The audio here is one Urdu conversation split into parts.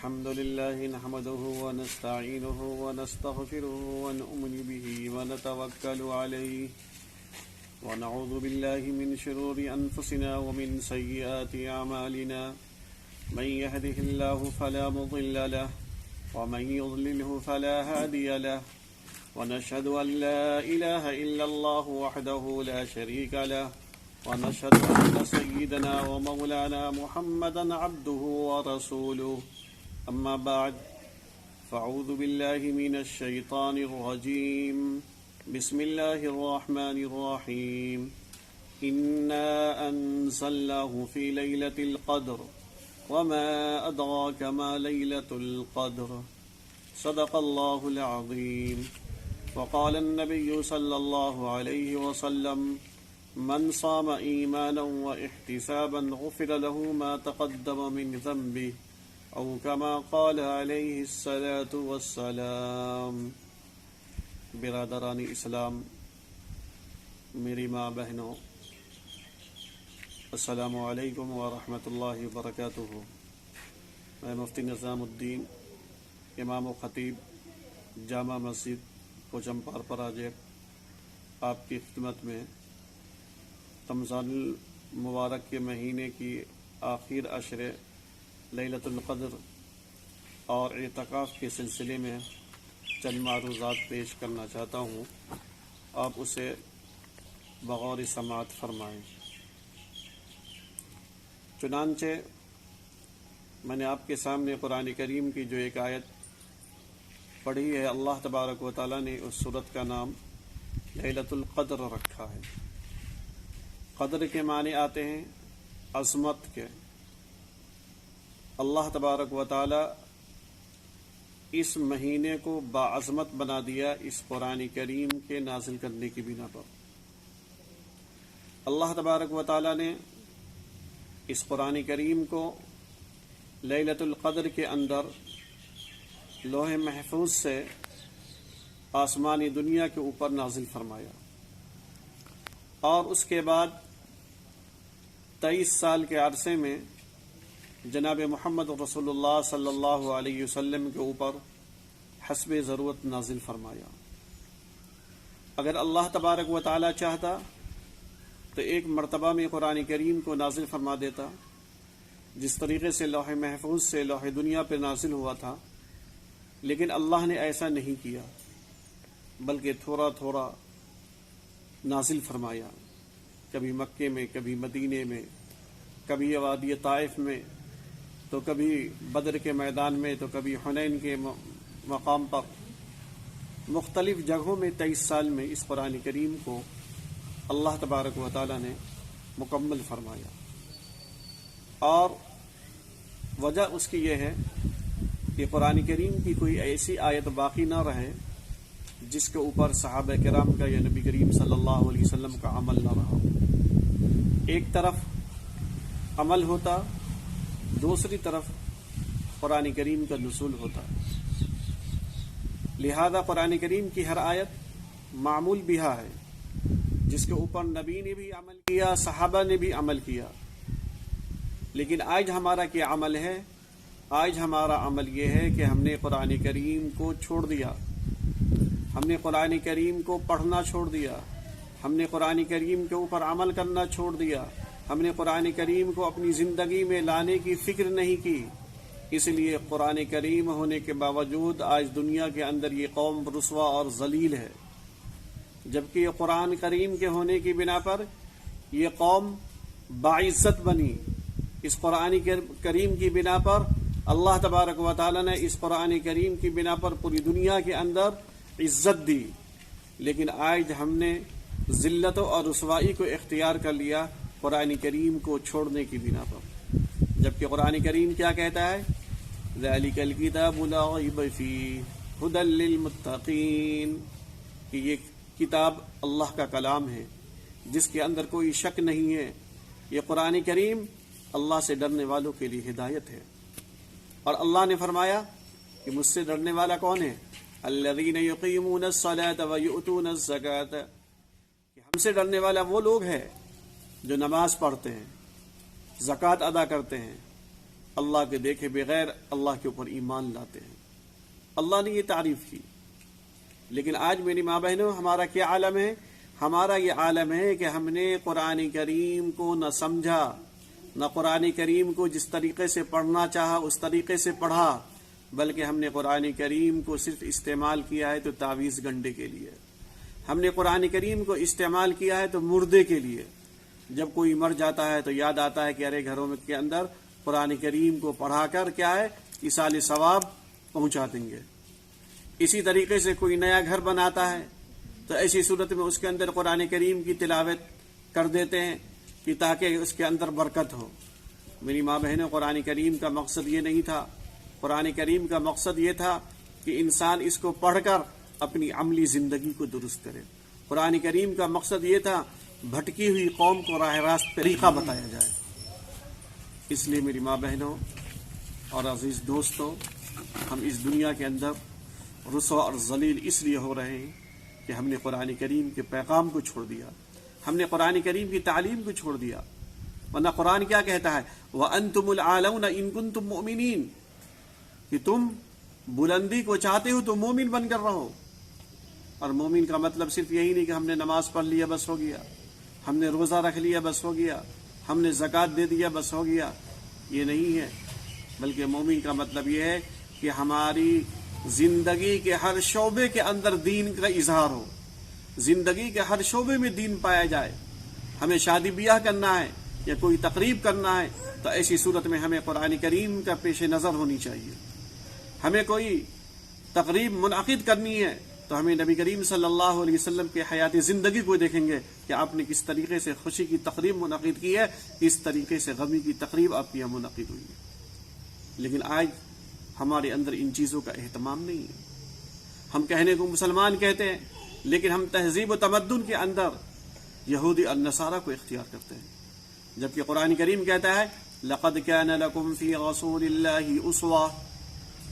الحمد لله نحمده ونستعينه ونستغفره ونؤمن به ونتوكل عليه ونعوذ بالله من شرور أنفسنا ومن سيئات أعمالنا من يهده الله فلا مضل له ومن يضلله فلا هادي له ونشهد أن لا إله إلا الله وحده لا شريك له ونشهد أن سيدنا ومولانا محمدا عبده ورسوله أما بعد فأعوذ بالله من الشيطان الرجيم بسم الله الرحمن الرحيم إنا أنزلناه في ليلة القدر وما أدراك ما ليلة القدر صدق الله العظيم وقال النبي صلى الله عليه وسلم من صام إيمانا واحتسابا غفر له ما تقدم من ذنبه او كما قال علیہ الصلاة والسلام۔ برادران اسلام، میری ماں بہنوں، السلام علیکم ورحمۃ اللہ وبرکاتہ۔ میں مفتی نظام الدین، امام و خطیب جامع مسجد کوچم پارپرا جیب، آپ کی خدمت میں رمضان المبارک کے مہینے کی آخر عشرے لیلۃ القدر اور اعتکاف کے سلسلے میں چند معروضات پیش کرنا چاہتا ہوں، آپ اسے بغور سماعت فرمائیں۔ چنانچہ میں نے آپ کے سامنے قرآن کریم کی جو ایک آیت پڑھی ہے، اللہ تبارک و تعالیٰ نے اس سورت کا نام لیلۃ القدر رکھا ہے۔ قدر کے معنی آتے ہیں عظمت کے۔ اللہ تبارک و تعالی اس مہینے کو باعظمت بنا دیا اس قرآن کریم کے نازل کرنے کی بنا پر۔ اللہ تبارک و تعالی نے اس قرآن کریم کو لیلۃ القدر کے اندر لوح محفوظ سے آسمانی دنیا کے اوپر نازل فرمایا، اور اس کے بعد 23 سال کے عرصے میں جناب محمد رسول اللہ صلی اللہ علیہ وسلم کے اوپر حسب ضرورت نازل فرمایا۔ اگر اللہ تبارک و تعالی چاہتا تو ایک مرتبہ میں قرآن کریم کو نازل فرما دیتا، جس طریقے سے لوح محفوظ سے لوح دنیا پہ نازل ہوا تھا، لیکن اللہ نے ایسا نہیں کیا، بلکہ تھوڑا تھوڑا نازل فرمایا، کبھی مکے میں، کبھی مدینے میں، کبھی وادی طائف میں، تو کبھی بدر کے میدان میں، تو کبھی حنین کے مقام پر، مختلف جگہوں میں 23 سال میں اس قرآن کریم کو اللہ تبارک و تعالی نے مکمل فرمایا۔ اور وجہ اس کی یہ ہے کہ قرآن کریم کی کوئی ایسی آیت باقی نہ رہے جس کے اوپر صحابہ کرام کا یا نبی کریم صلی اللہ علیہ وسلم کا عمل نہ رہا۔ ایک طرف عمل ہوتا، دوسری طرف قرآن کریم کا نزول ہوتا، لہذا قرآن کریم کی ہر آیت معمول بہا ہے، جس کے اوپر نبی نے بھی عمل کیا، صحابہ نے بھی عمل کیا۔ لیکن آج ہمارا کیا عمل ہے؟ آج ہمارا عمل یہ ہے کہ ہم نے قرآن کریم کو چھوڑ دیا، ہم نے قرآن کریم کو پڑھنا چھوڑ دیا، ہم نے قرآن کریم کے اوپر عمل کرنا چھوڑ دیا، ہم نے قرآن کریم کو اپنی زندگی میں لانے کی فکر نہیں کی۔ اس لیے قرآن کریم ہونے کے باوجود آج دنیا کے اندر یہ قوم رسوا اور ذلیل ہے، جبکہ یہ قرآن کریم کے ہونے کی بنا پر یہ قوم باعزت بنی۔ اس قرآن کریم کی بنا پر اللہ تبارک و تعالی نے اس قرآن کریم کی بنا پر پوری دنیا کے اندر عزت دی، لیکن آج ہم نے ذلت اور رسوائی کو اختیار کر لیا قرآن کریم کو چھوڑنے کی بنا پر، جبکہ قرآن کریم کیا کہتا ہے؟ ذَلِكَ الْكِتَابُ لَا رَيْبَ فِيهِ هُدًى لِّلْمُتَّقِينَ کہ یہ کتاب اللہ کا کلام ہے جس کے اندر کوئی شک نہیں ہے۔ یہ قرآن کریم اللہ سے ڈرنے والوں کے لیے ہدایت ہے، اور اللہ نے فرمایا کہ مجھ سے ڈرنے والا کون ہے؟ الَّذِينَ يُقِيمُونَ الصَّلَاةَ وَيُؤْتُونَ الزَّكَاةَ کہ ہم سے ڈرنے والا وہ لوگ ہیں جو نماز پڑھتے ہیں، زکوٰۃ ادا کرتے ہیں، اللہ کے دیکھے بغیر اللہ کے اوپر ایمان لاتے ہیں۔ اللہ نے یہ تعریف کی، لیکن آج میری ماں بہنوں ہمارا کیا عالم ہے؟ ہمارا یہ عالم ہے کہ ہم نے قرآن کریم کو نہ سمجھا، نہ قرآن کریم کو جس طریقے سے پڑھنا چاہا اس طریقے سے پڑھا، بلکہ ہم نے قرآن کریم کو صرف استعمال کیا ہے تو تعویذ گنڈے کے لیے، ہم نے قرآن کریم کو استعمال کیا ہے تو مردے کے لیے۔ جب کوئی مر جاتا ہے تو یاد آتا ہے کہ ارے گھروں کے اندر قرآن کریم کو پڑھا کر کیا ہے ایصال ثواب پہنچا دیں گے۔ اسی طریقے سے کوئی نیا گھر بناتا ہے تو ایسی صورت میں اس کے اندر قرآن کریم کی تلاوت کر دیتے ہیں کہ تاکہ اس کے اندر برکت ہو۔ میری ماں بہنوں، قرآن کریم کا مقصد یہ نہیں تھا، قرآن کریم کا مقصد یہ تھا کہ انسان اس کو پڑھ کر اپنی عملی زندگی کو درست کرے۔ قرآن کریم کا مقصد یہ تھا بھٹکی ہوئی قوم کو راہ راست طریقہ بتایا جائے۔ اس لیے میری ماں بہنوں اور عزیز دوستوں، ہم اس دنیا کے اندر رسوا اور ذلیل اس لیے ہو رہے ہیں کہ ہم نے قرآن کریم کے پیغام کو چھوڑ دیا، ہم نے قرآن کریم کی تعلیم کو چھوڑ دیا۔ ورنہ قرآن کیا کہتا ہے؟ وَأَنْتُمُ الْعَالَوْنَ إِن كُنتُم مُؤْمِنِينَ، کہ تم بلندی کو چاہتے ہو تو مومن بن کر رہو۔ اور مومن کا مطلب صرف یہی نہیں کہ ہم نے نماز پڑھ لیا بس ہو گیا، ہم نے روزہ رکھ لیا بس ہو گیا، ہم نے زکوٰۃ دے دیا بس ہو گیا، یہ نہیں ہے، بلکہ مومن کا مطلب یہ ہے کہ ہماری زندگی کے ہر شعبے کے اندر دین کا اظہار ہو، زندگی کے ہر شعبے میں دین پایا جائے۔ ہمیں شادی بیاہ کرنا ہے یا کوئی تقریب کرنا ہے تو ایسی صورت میں ہمیں قرآن کریم کا پیش نظر ہونی چاہیے۔ ہمیں کوئی تقریب منعقد کرنی ہے تو ہمیں نبی کریم صلی اللہ علیہ وسلم کے حیات زندگی کو دیکھیں گے کہ آپ نے کس طریقے سے خوشی کی تقریب منعقد کی ہے، کس طریقے سے غمی کی تقریب آپ کی یہاں منعقد ہوئی ہے۔ لیکن آج ہمارے اندر ان چیزوں کا اہتمام نہیں ہے۔ ہم کہنے کو مسلمان کہتے ہیں، لیکن ہم تہذیب و تمدن کے اندر یہودی اور نصارہ کو اختیار کرتے ہیں، جبکہ قرآن کریم کہتا ہے لَقَدْ كَانَ لَكُمْ فِي رَسُولِ اللَّهِ أُسْوَةٌ،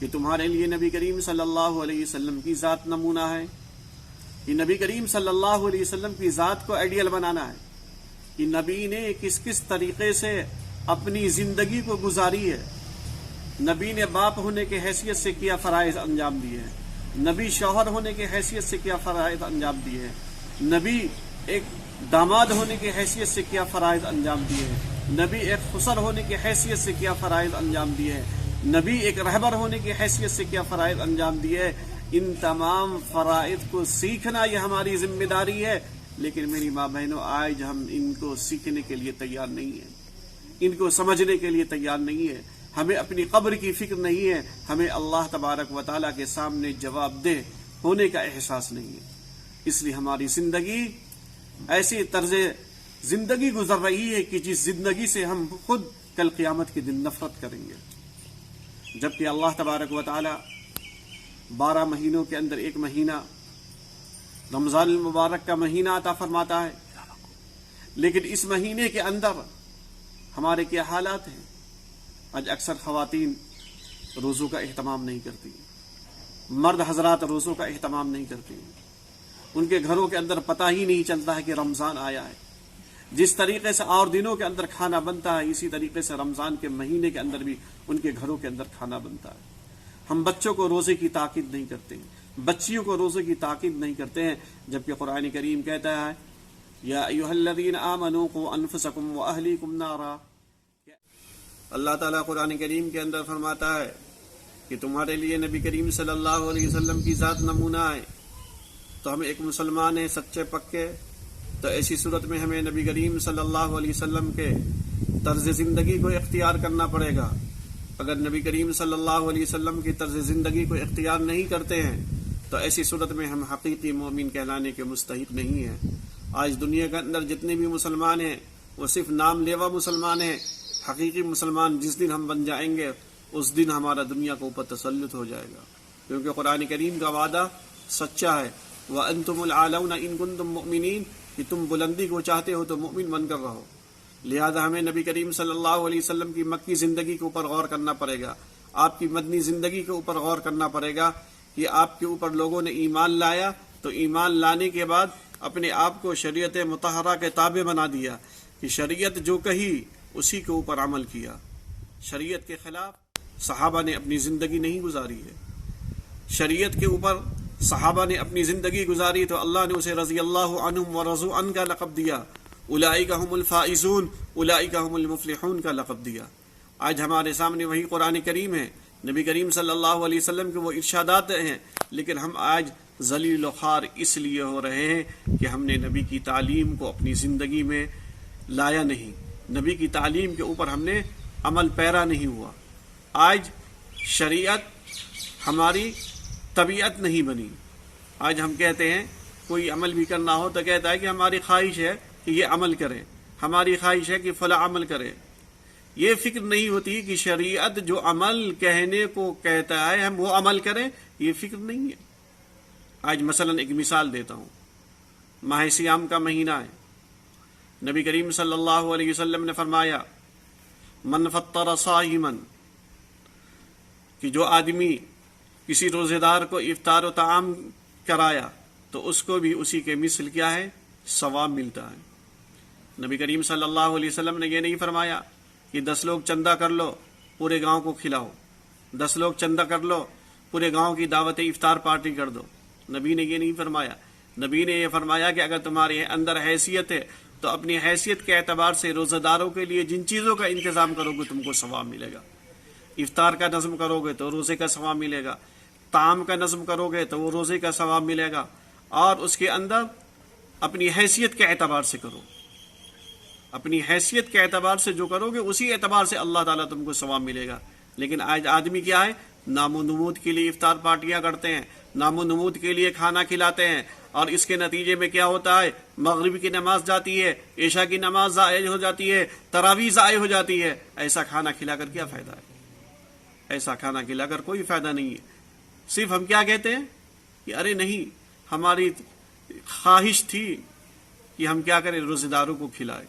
کہ تمہارے لیے نبی کریم صلی اللہ علیہ وسلم کی ذات نمونہ ہے۔ کہ نبی کریم صلی اللہ علیہ وسلم کی ذات کو آئیڈیل بنانا ہے کہ نبی نے کس کس طریقے سے اپنی زندگی کو گزاری ہے۔ نبی نے باپ ہونے کے حیثیت سے کیا فرائض انجام دیے ہیں، نبی شوہر ہونے کے حیثیت سے کیا فرائض انجام دیے ہیں، نبی ایک داماد ہونے کے حیثیت سے کیا فرائض انجام دیے ہیں، نبی ایک خسر ہونے کے حیثیت سے کیا فرائض انجام دیے ہیں، نبی ایک رہبر ہونے کی حیثیت سے کیا فرائض انجام دیے۔ ان تمام فرائض کو سیکھنا یہ ہماری ذمہ داری ہے، لیکن میری ماں بہنوں آج ہم ان کو سیکھنے کے لیے تیار نہیں ہیں، ان کو سمجھنے کے لیے تیار نہیں ہے۔ ہمیں اپنی قبر کی فکر نہیں ہے، ہمیں اللہ تبارک و تعالیٰ کے سامنے جواب دہ ہونے کا احساس نہیں ہے۔ اس لیے ہماری زندگی ایسی طرز زندگی گزر رہی ہے کہ جس زندگی سے ہم خود کل قیامت کے دن نفرت کریں گے، جبکہ اللہ تبارک و تعالی 12 مہینوں کے اندر ایک مہینہ رمضان المبارک کا مہینہ عطا فرماتا ہے، لیکن اس مہینے کے اندر ہمارے کیا حالات ہیں؟ آج اکثر خواتین روزوں کا اہتمام نہیں کرتی، مرد حضرات روزوں کا اہتمام نہیں کرتے، ان کے گھروں کے اندر پتہ ہی نہیں چلتا ہے کہ رمضان آیا ہے۔ جس طریقے سے اور دنوں کے اندر کھانا بنتا ہے، اسی طریقے سے رمضان کے مہینے کے اندر بھی ان کے گھروں کے اندر کھانا بنتا ہے۔ ہم بچوں کو روزے کی تاکید نہیں کرتے ہیں، بچیوں کو روزے کی تاکید نہیں کرتے ہیں، جبکہ قرآن کریم کہتا ہے یا ایھا الذین آمنوا قوا انفسکم واہلیکم نارا۔ اللہ تعالیٰ قرآن کریم کے اندر فرماتا ہے کہ تمہارے لیے نبی کریم صلی اللہ علیہ وسلم کی ذات نمونہ ہے۔ تو ہم ایک مسلمان ہیں سچے پکے، تو ایسی صورت میں ہمیں نبی کریم صلی اللہ علیہ وسلم کے طرز زندگی کو اختیار کرنا پڑے گا۔ اگر نبی کریم صلی اللہ علیہ وسلم کی طرز زندگی کو اختیار نہیں کرتے ہیں تو ایسی صورت میں ہم حقیقی مومن کہلانے کے مستحق نہیں ہیں۔ آج دنیا کے اندر جتنے بھی مسلمان ہیں وہ صرف نام لیوا مسلمان ہیں۔ حقیقی مسلمان جس دن ہم بن جائیں گے اس دن ہمارا دنیا کے اوپر تسلط ہو جائے گا، کیونکہ قرآن کریم کا وعدہ سچا ہے، وَأَنْتُمُ الْعَالَوْنَ إِن كُنتُم مُؤْمِنِينَ، کہ تم بلندی کو چاہتے ہو تو مؤمن بن کر رہو۔ لہذا ہمیں نبی کریم صلی اللہ علیہ وسلم کی مکی زندگی کے اوپر غور کرنا پڑے گا، آپ کی مدنی زندگی کے اوپر غور کرنا پڑے گا کہ آپ کے اوپر لوگوں نے ایمان لایا تو ایمان لانے کے بعد اپنے آپ کو شریعت مطہرہ کے تابع بنا دیا کہ شریعت جو کہی اسی کے اوپر عمل کیا۔ شریعت کے خلاف صحابہ نے اپنی زندگی نہیں گزاری ہے. شریعت کے اوپر صحابہ نے اپنی زندگی گزاری تو اللہ نے اسے رضی اللہ عنہم ورضوا عنہ کا لقب دیا. اولئک هم الفائزون اولئک هم المفلحون کا لقب دیا. آج ہمارے سامنے وہی قرآن کریم ہے، نبی کریم صلی اللہ علیہ وسلم کے وہ ارشادات ہیں، لیکن ہم آج ذلیل و خوار اس لیے ہو رہے ہیں کہ ہم نے نبی کی تعلیم کو اپنی زندگی میں لایا نہیں، نبی کی تعلیم کے اوپر ہم نے عمل پیرا نہیں ہوا. آج شریعت ہماری طبیعت نہیں بنی. آج ہم کہتے ہیں کوئی عمل بھی کرنا ہو تو کہتا ہے کہ ہماری خواہش ہے کہ یہ عمل کریں، ہماری خواہش ہے کہ فلاں عمل کریں. یہ فکر نہیں ہوتی کہ شریعت جو عمل کہنے کو کہتا ہے ہم وہ عمل کریں، یہ فکر نہیں ہے. آج مثلا ایک مثال دیتا ہوں. ماہ سیام کا مہینہ ہے. نبی کریم صلی اللہ علیہ وسلم نے فرمایا من فطر صائما، کہ جو آدمی کسی روزے دار کو افطار و طعام کرایا تو اس کو بھی اسی کے مثل کیا ہے؟ ثواب ملتا ہے. نبی کریم صلی اللہ علیہ وسلم نے یہ نہیں فرمایا کہ 10 لوگ چندہ کر لو پورے گاؤں کو کھلاؤ، 10 لوگ چندہ کر لو پورے گاؤں کی دعوت افطار پارٹی کر دو. نبی نے یہ نہیں فرمایا. نبی نے یہ فرمایا کہ اگر تمہارے اندر حیثیت ہے تو اپنی حیثیت کے اعتبار سے روزہ داروں کے لیے جن چیزوں کا انتظام کرو گے تم کو ثواب ملے گا. افطار کا نظم کرو گے تو روزے کا ثواب ملے گا، طعام کا نظم کرو گے تو وہ روزے کا ثواب ملے گا، اور اس کے اندر اپنی حیثیت کے اعتبار سے کرو. اپنی حیثیت کے اعتبار سے جو کرو گے اسی اعتبار سے اللہ تعالیٰ تم کو ثواب ملے گا. لیکن آج آدمی کیا ہے؟ نام و نمود کے لیے افطار پارٹیاں کرتے ہیں، نام و نمود کے لیے کھانا کھلاتے ہیں، اور اس کے نتیجے میں کیا ہوتا ہے؟ مغرب کی نماز جاتی ہے، عشاء کی نماز ضائع ہو جاتی ہے، تراویح ضائع ہو جاتی ہے. ایسا کھانا کھلا کر کیا فائدہ ہے؟ ایسا کھانا کھلا کر کوئی فائدہ نہیں ہے. صرف ہم کیا کہتے ہیں کہ ارے نہیں، ہماری خواہش تھی کہ ہم کیا کریں؟ روزے داروں کو کھلائیں.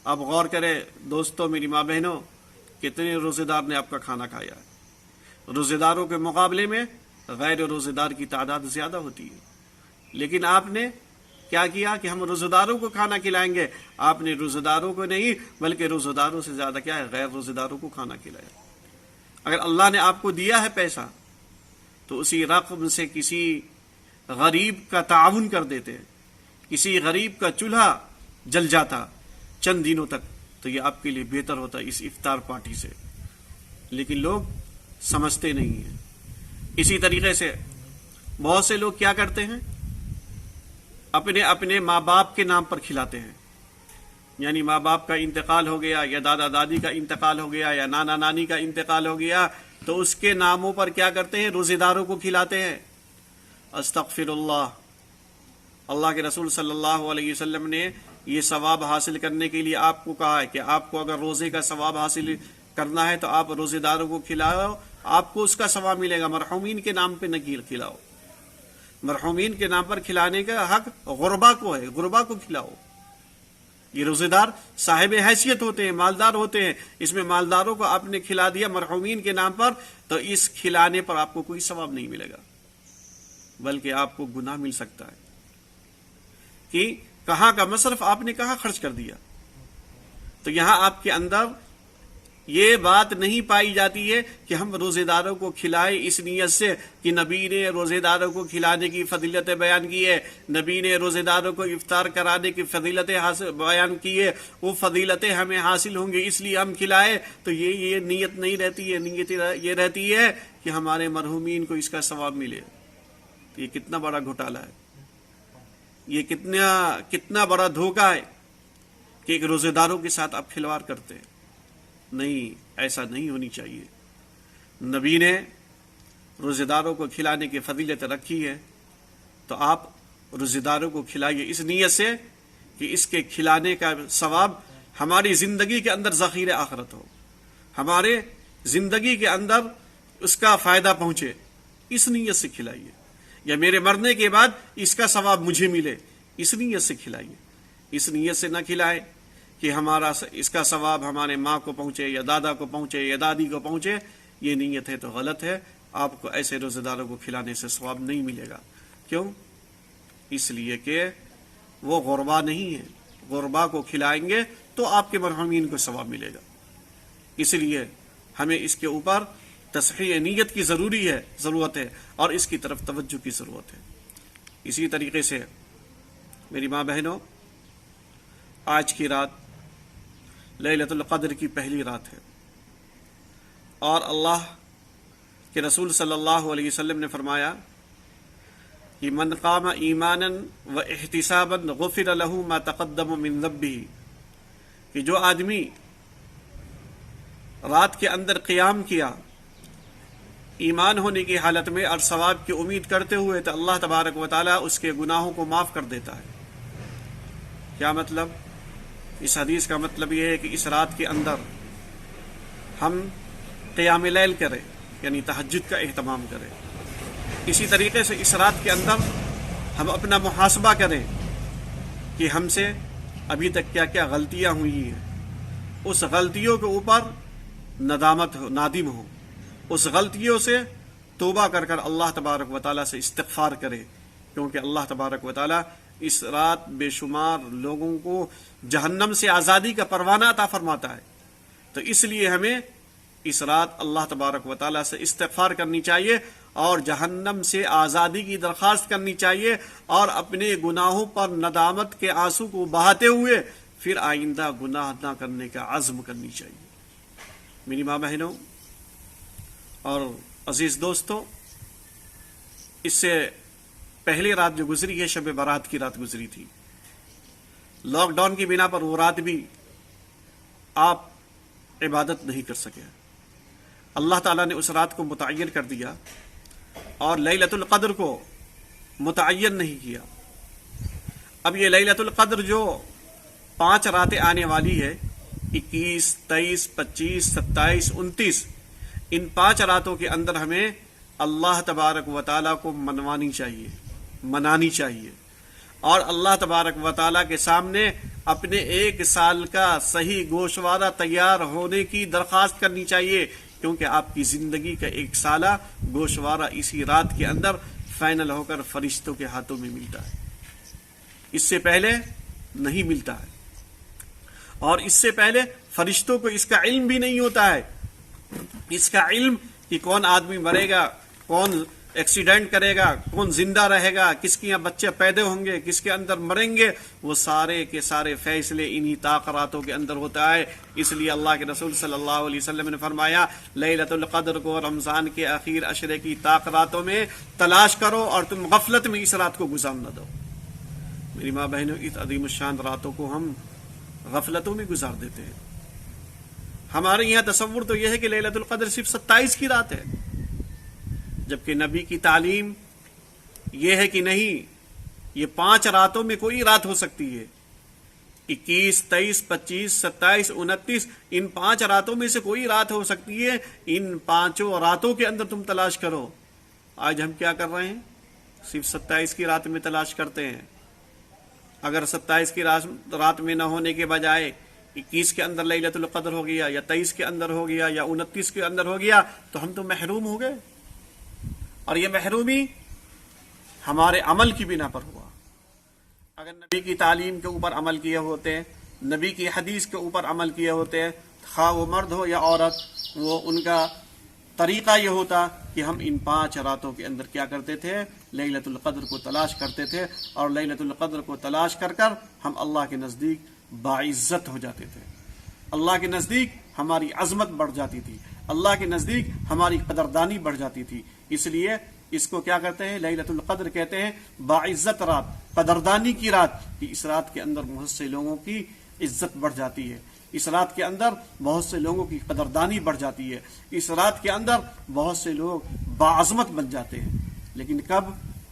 اب غور کریں دوستوں، میری ماں بہنوں، کتنے روزے دار نے آپ کا کھانا کھایا ہے؟ روزے داروں کے مقابلے میں غیر روزے دار کی تعداد زیادہ ہوتی ہے. لیکن آپ نے کیا کیا کہ ہم روزے داروں کو کھانا کھلائیں گے؟ آپ نے روزے داروں کو نہیں بلکہ روزے داروں سے زیادہ کیا ہے؟ غیر روزے داروں کو کھانا کھلایا. اگر اللہ نے آپ کو دیا ہے پیسہ تو اسی رقم سے کسی غریب کا تعاون کر دیتے. کسی غریب کا چولہا جل جاتا چند دنوں تک تو یہ آپ کے لیے بہتر ہوتا اس افطار پارٹی سے. لیکن لوگ سمجھتے نہیں ہیں. اسی طریقے سے بہت سے لوگ کیا کرتے ہیں؟ اپنے ماں باپ کے نام پر کھلاتے ہیں. یعنی ماں باپ کا انتقال ہو گیا یا دادا دادی کا انتقال ہو گیا یا نانا نانی کا انتقال ہو گیا تو اس کے ناموں پر کیا کرتے ہیں؟ روزے داروں کو کھلاتے ہیں. استغفر اللہ. اللہ کے رسول صلی اللہ علیہ وسلم نے یہ ثواب حاصل کرنے کے لیے آپ کو کہا ہے کہ آپ کو اگر روزے کا ثواب حاصل کرنا ہے تو آپ روزے داروں کو کھلاؤ، آپ کو اس کا ثواب ملے گا. مرحومین کے نام پہ نہ کھلاؤ. مرحومین کے نام پر کھلانے کا حق غربا کو ہے، غربا کو کھلاؤ. یہ روزے دار صاحب حیثیت ہوتے ہیں، مالدار ہوتے ہیں. اس میں مالداروں کو آپ نے کھلا دیا مرحومین کے نام پر تو اس کھلانے پر آپ کو کوئی ثواب نہیں ملے گا، بلکہ آپ کو گناہ مل سکتا ہے کہ کہاں کا مصرف آپ نے کہاں خرچ کر دیا. تو یہاں آپ کے اندر یہ بات نہیں پائی جاتی ہے کہ ہم روزے داروں کو کھلائیں اس نیت سے کہ نبی نے روزے داروں کو کھلانے کی فضیلتیں بیان کی ہے، نبی نے روزے داروں کو افطار کرانے کی فضیلتیں بیان کی ہے، وہ فضیلتیں ہمیں حاصل ہوں گی اس لیے ہم کھلائیں. تو یہ نیت نہیں رہتی ہے. نیت یہ رہتی ہے کہ ہمارے مرحومین کو اس کا ثواب ملے. یہ کتنا بڑا گھوٹالہ ہے، یہ کتنا بڑا دھوکہ ہے کہ ایک روزے داروں کے ساتھ آپ کھلواڑ کرتے ہیں. نہیں، ایسا نہیں ہونی چاہیے. نبی نے روزے داروں کو کھلانے کی فضیلت رکھی ہے تو آپ روزے داروں کو کھلائیے اس نیت سے کہ اس کے کھلانے کا ثواب ہماری زندگی کے اندر ذخیرہ آخرت ہو، ہمارے زندگی کے اندر اس کا فائدہ پہنچے. اس نیت سے کھلائیے. یا میرے مرنے کے بعد اس کا ثواب مجھے ملے، اس نیت سے کھلائیے. اس نیت سے نہ کھلائے کہ ہمارا اس کا ثواب ہمارے ماں کو پہنچے یا دادا کو پہنچے یا دادی کو پہنچے. یہ نیت ہے تو غلط ہے. آپ کو ایسے روزے داروں کو کھلانے سے ثواب نہیں ملے گا. کیوں؟ اس لیے کہ وہ غربا نہیں ہے. غربا کو کھلائیں گے تو آپ کے مرحومین کو ثواب ملے گا. اس لیے ہمیں اس کے اوپر تصحیح نیت کی ضرورت ہے اور اس کی طرف توجہ کی ضرورت ہے۔ اسی طریقے سے میری ماں بہنوں، آج کی رات لیلۃ القدر کی پہلی رات ہے، اور اللہ کے رسول صلی اللہ علیہ وسلم نے فرمایا کہ من قام ایمانا و احتسابا غفر له ما تقدم من ذنبه، کہ جو آدمی رات کے اندر قیام کیا ایمان ہونے کی حالت میں اور ثواب کی امید کرتے ہوئے، تو اللہ تبارک و تعالیٰ اس کے گناہوں کو معاف کر دیتا ہے۔ کیا مطلب؟ اس حدیث کا مطلب یہ ہے کہ اس رات کے اندر ہم قیام لیل کریں، یعنی تہجد کا اہتمام کریں۔ اسی طریقے سے اس رات کے اندر ہم اپنا محاسبہ کریں کہ ہم سے ابھی تک کیا کیا غلطیاں ہوئی ہیں، اس غلطیوں کے اوپر نادم ہو، اس غلطیوں سے توبہ کر کر اللہ تبارک و تعالیٰ سے استغفار کرے، کیونکہ اللہ تبارک و تعالیٰ اس رات بے شمار لوگوں کو جہنم سے آزادی کا پروانہ عطا فرماتا ہے۔ تو اس لیے ہمیں اس رات اللہ تبارک و تعالیٰ سے استغفار کرنی چاہیے اور جہنم سے آزادی کی درخواست کرنی چاہیے، اور اپنے گناہوں پر ندامت کے آنسو کو بہاتے ہوئے پھر آئندہ گناہ نہ کرنے کا عزم کرنی چاہیے۔ میری ماں بہنوں اور عزیز دوستوں، اس سے پہلی رات جو گزری ہے شب برات کی رات گزری تھی۔ لاک ڈاؤن کی بنا پر وہ رات بھی آپ عبادت نہیں کر سکے، اللہ تعالیٰ نے اس رات کو متعین کر دیا اور لیلۃ القدر کو متعین نہیں کیا۔ اب یہ لیلۃ القدر جو 5 راتیں آنے والی ہے، 21، 23، 25، 27، 29، ان 5 راتوں کے اندر ہمیں اللہ تبارک و تعالیٰ کو منانی چاہیے اور اللہ تبارک و تعالیٰ کے سامنے اپنے 1 سال کا صحیح گوشوارہ تیار ہونے کی درخواست کرنی چاہیے، کیونکہ آپ کی زندگی کا 1 سالہ گوشوارہ اسی رات کے اندر فائنل ہو کر فرشتوں کے ہاتھوں میں ملتا ہے، اس سے پہلے نہیں ملتا ہے، اور اس سے پہلے فرشتوں کو اس کا علم بھی نہیں ہوتا ہے۔ اس کا علم کہ کون آدمی مرے گا، کون ایکسیڈنٹ کرے گا، کون زندہ رہے گا، کس کے یہاں بچے پیدا ہوں گے، کس کے اندر مریں گے، وہ سارے کے سارے فیصلے انہی تاخراتوں کے اندر ہوتا ہے۔ اس لیے اللہ کے رسول صلی اللہ علیہ وسلم نے فرمایا لیلۃ القدر کو رمضان کے آخر عشرے کی تاخراتوں میں تلاش کرو اور تم غفلت میں اس رات کو گزار نہ دو۔ میری ماں بہنوں، اس عظیم الشان راتوں کو ہم غفلتوں میں گزار دیتے ہیں۔ ہمارے یہاں تصور تو یہ ہے کہ لیلۃ القدر صرف 27 کی رات ہے، جبکہ نبی کی تعلیم یہ ہے کہ نہیں، یہ 5 راتوں میں کوئی رات ہو سکتی ہے۔ 21، 23، 25، 27، 29، ان 5 راتوں میں سے کوئی رات ہو سکتی ہے۔ ان 5 راتوں کے اندر تم تلاش کرو۔ آج ہم کیا کر رہے ہیں؟ صرف 27 کی رات میں تلاش کرتے ہیں۔ اگر 27 کی رات میں نہ ہونے کے بجائے 21 کے اندر لیلۃ القدر ہو گیا، یا 23 کے اندر ہو گیا، یا 29 کے اندر ہو گیا، تو ہم تو محروم ہو گئے، اور یہ محرومی ہمارے عمل کی بنا پر ہوا۔ اگر نبی کی تعلیم کے اوپر عمل کیے ہوتے، نبی کی حدیث کے اوپر عمل کیے ہوتے، خواہ وہ مرد ہو یا عورت، وہ ان کا طریقہ یہ ہوتا کہ ہم ان 5 راتوں کے اندر کیا کرتے تھے؟ لیلۃ القدر کو تلاش کرتے تھے، اور لیلۃ القدر کو تلاش کر کر ہم اللہ کے نزدیک باعزت ہو جاتے تھے، اللہ کے نزدیک ہماری عظمت بڑھ جاتی تھی، اللہ کے نزدیک ہماری قدردانی بڑھ جاتی تھی۔ اس لیے اس کو کیا کہتے ہیں؟ لیلۃ القدر کہتے ہیں، باعزت رات، قدردانی کی رات، کہ اس رات کے اندر بہت سے لوگوں کی عزت بڑھ جاتی ہے، اس رات کے اندر بہت سے لوگوں کی قدردانی بڑھ جاتی ہے، اس رات کے اندر بہت سے لوگ باعظمت بن جاتے ہیں۔ لیکن کب؟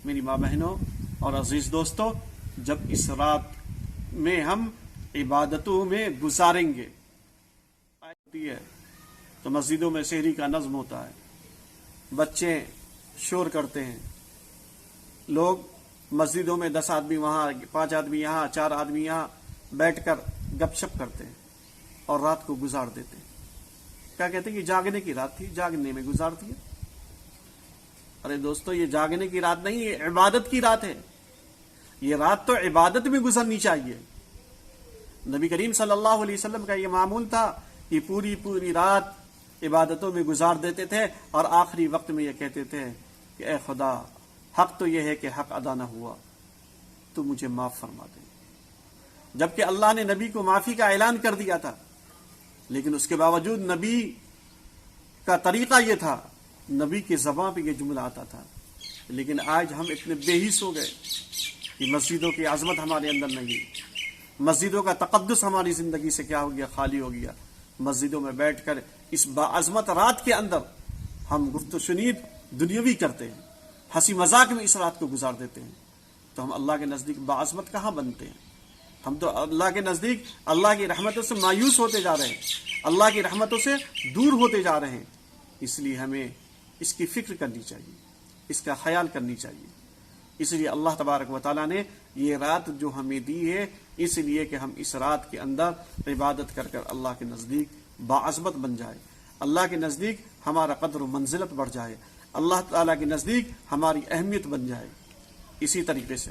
میری ماں بہنوں اور عزیز دوستوں، جب اس رات میں ہم عبادتوں میں گزاریں گے۔ تو مسجدوں میں سحری کا نظم ہوتا ہے، بچے شور کرتے ہیں، لوگ مسجدوں میں 10 آدمی وہاں، 5 آدمی یہاں، 4 آدمی یہاں بیٹھ کر گپ شپ کرتے ہیں اور رات کو گزار دیتے ہیں۔ کیا کہتے ہیں کہ جاگنے کی رات تھی، جاگنے میں گزار دیا۔ ارے دوستو، یہ جاگنے کی رات نہیں، یہ عبادت کی رات ہے۔ یہ رات تو عبادت میں گزرنی چاہیے۔ نبی کریم صلی اللہ علیہ وسلم کا یہ معمول تھا یہ پوری رات عبادتوں میں گزار دیتے تھے اور آخری وقت میں یہ کہتے تھے کہ اے خدا، حق تو یہ ہے کہ حق ادا نہ ہوا، تو مجھے معاف فرما دے۔ جبکہ اللہ نے نبی کو معافی کا اعلان کر دیا تھا، لیکن اس کے باوجود نبی کا طریقہ یہ تھا، نبی کی زبان پہ یہ جملہ آتا تھا۔ لیکن آج ہم اتنے بے حس ہو گئے کہ مسجدوں کی عظمت ہمارے اندر نہیں، مسجدوں کا تقدس ہماری زندگی سے کیا ہو گیا، خالی ہو گیا۔ مسجدوں میں بیٹھ کر اس باعظمت رات کے اندر ہم گفت و شنید دنیاوی کرتے ہیں، ہنسی مذاق میں اس رات کو گزار دیتے ہیں، تو ہم اللہ کے نزدیک باعظمت کہاں بنتے ہیں؟ ہم تو اللہ کے نزدیک اللہ کی رحمتوں سے مایوس ہوتے جا رہے ہیں، اللہ کی رحمتوں سے دور ہوتے جا رہے ہیں۔ اس لیے ہمیں اس کی فکر کرنی چاہیے، اس کا خیال کرنی چاہیے۔ اس لیے اللہ تبارک و تعالیٰ نے یہ رات جو ہمیں دی ہے، اس لیے کہ ہم اس رات کے اندر عبادت کر کر اللہ کے نزدیک باعظمت بن جائے، اللہ کے نزدیک ہمارا قدر و منزلت بڑھ جائے، اللہ تعالیٰ کے نزدیک ہماری اہمیت بن جائے۔ اسی طریقے سے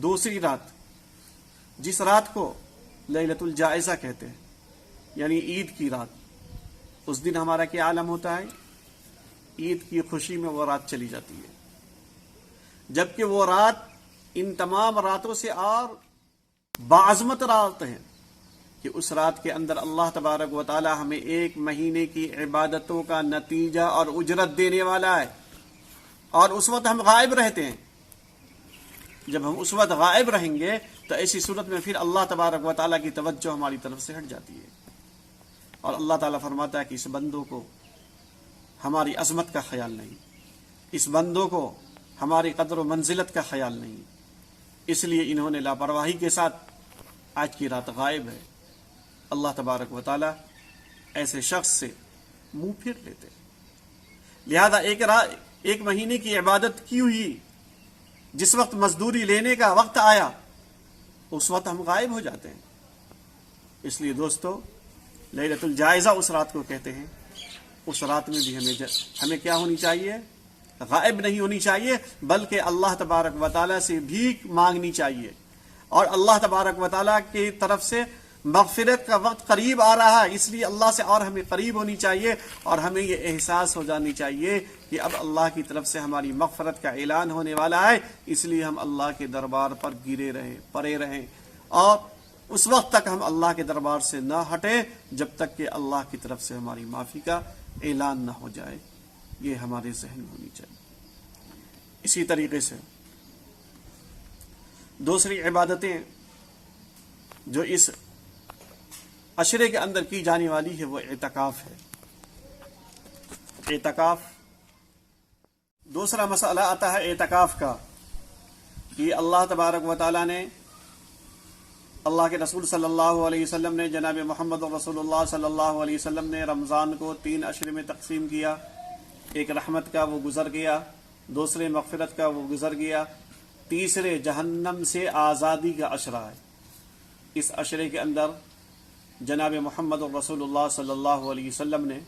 دوسری رات، جس رات کو لیلۃ الجائزہ کہتے ہیں، یعنی عید کی رات، اس دن ہمارا کیا عالم ہوتا ہے؟ عید کی خوشی میں وہ رات چلی جاتی ہے، جبکہ وہ رات ان تمام راتوں سے اور باعظمت رات ہے کہ اس رات کے اندر اللہ تبارک و تعالی ہمیں 1 مہینے کی عبادتوں کا نتیجہ اور اجرت دینے والا ہے، اور اس وقت ہم غائب رہتے ہیں۔ جب ہم اس وقت غائب رہیں گے تو ایسی صورت میں پھر اللہ تبارک و تعالیٰ کی توجہ ہماری طرف سے ہٹ جاتی ہے، اور اللہ تعالیٰ فرماتا ہے کہ اس بندوں کو ہماری عظمت کا خیال نہیں، اس بندوں کو ہماری قدر و منزلت کا خیال نہیں، اس لیے انہوں نے لاپرواہی کے ساتھ آج کی رات غائب ہے۔ اللہ تبارک و تعالیٰ ایسے شخص سے منہ پھیر لیتے، لہذا ایک مہینے کی عبادت کی ہوئی جس وقت مزدوری لینے کا وقت آیا، اس وقت ہم غائب ہو جاتے ہیں۔ اس لیے دوستو، لیلۃ الجائزہ اس رات کو کہتے ہیں، اس رات میں بھی ہمیں کیا ہونی چاہیے؟ غائب نہیں ہونی چاہیے، بلکہ اللہ تبارک و تعالیٰ سے بھیک مانگنی چاہیے، اور اللہ تبارک و تعالیٰ کی طرف سے مغفرت کا وقت قریب آ رہا ہے، اس لیے اللہ سے اور ہمیں قریب ہونی چاہیے، اور ہمیں یہ احساس ہو جانی چاہیے کہ اب اللہ کی طرف سے ہماری مغفرت کا اعلان ہونے والا ہے، اس لیے ہم اللہ کے دربار پر گرے رہیں، پڑے رہیں، اور اس وقت تک ہم اللہ کے دربار سے نہ ہٹیں جب تک کہ اللہ کی طرف سے ہماری معافی کا اعلان نہ ہو جائے۔ یہ ہمارے ذہن میں ہونی چاہیے۔ اسی طریقے سے دوسری عبادتیں جو اس عشرے کے اندر کی جانے والی ہے وہ اعتکاف ہے۔ اعتکاف، دوسرا مسئلہ آتا ہے اعتکاف کا، کہ اللہ تبارک و تعالیٰ نے، اللہ کے رسول صلی اللہ علیہ وسلم نے، جناب محمد رسول اللہ صلی اللہ علیہ وسلم نے رمضان کو 3 عشرے میں تقسیم کیا۔ ایک رحمت کا وہ گزر گیا، دوسرے مغفرت کا وہ گزر گیا، تیسرے جہنم سے آزادی کا عشرہ ہے۔ اس عشرے کے اندر جناب محمد رسول اللہ صلی اللہ علیہ وسلم نے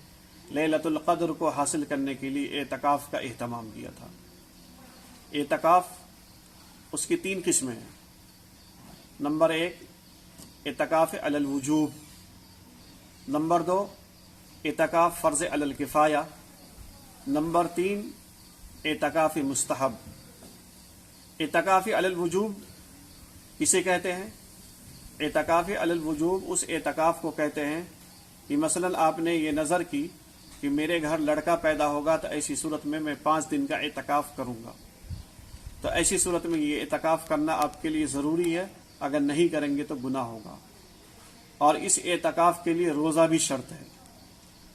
لیلۃ القدر کو حاصل کرنے کے لیے اعتکاف کا اہتمام کیا تھا۔ اعتکاف اس کی 3 قسمیں ہیں۔ نمبر 1 اعتکاف علی الوجوب، نمبر 2 اعتکاف فرض علی الکفایہ، نمبر 3 اعتکاف مستحب۔ اعتکاف علی الوجوب کسے کہتے ہیں؟ اعتکاف علی الوجوب اس اعتکاف کو کہتے ہیں کہ مثلا آپ نے یہ نظر کی کہ میرے گھر لڑکا پیدا ہوگا تو ایسی صورت میں 5 دن کا اعتکاف کروں گا، تو ایسی صورت میں یہ اعتکاف کرنا آپ کے لیے ضروری ہے، اگر نہیں کریں گے تو گناہ ہوگا، اور اس اعتکاف کے لیے روزہ بھی شرط ہے۔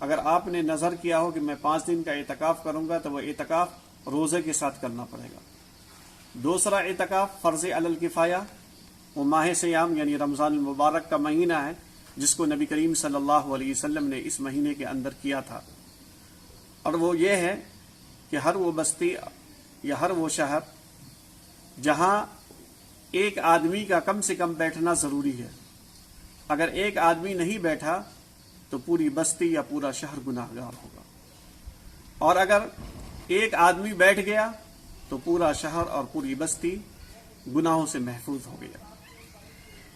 اگر آپ نے نظر کیا ہو کہ میں 5 دن کا اعتکاف کروں گا تو وہ اعتکاف روزے کے ساتھ کرنا پڑے گا۔ دوسرا اعتکاف فرض علی الکفایہ، وہ ماہ سیام یعنی رمضان المبارک کا مہینہ ہے، جس کو نبی کریم صلی اللہ علیہ وسلم نے اس مہینے کے اندر کیا تھا، اور وہ یہ ہے کہ ہر وہ بستی یا ہر وہ شہر جہاں ایک آدمی کا کم سے کم بیٹھنا ضروری ہے، اگر ایک آدمی نہیں بیٹھا تو پوری بستی یا پورا شہر گناہگار ہوگا، اور اگر ایک آدمی بیٹھ گیا تو پورا شہر اور پوری بستی گناہوں سے محفوظ ہو گیا۔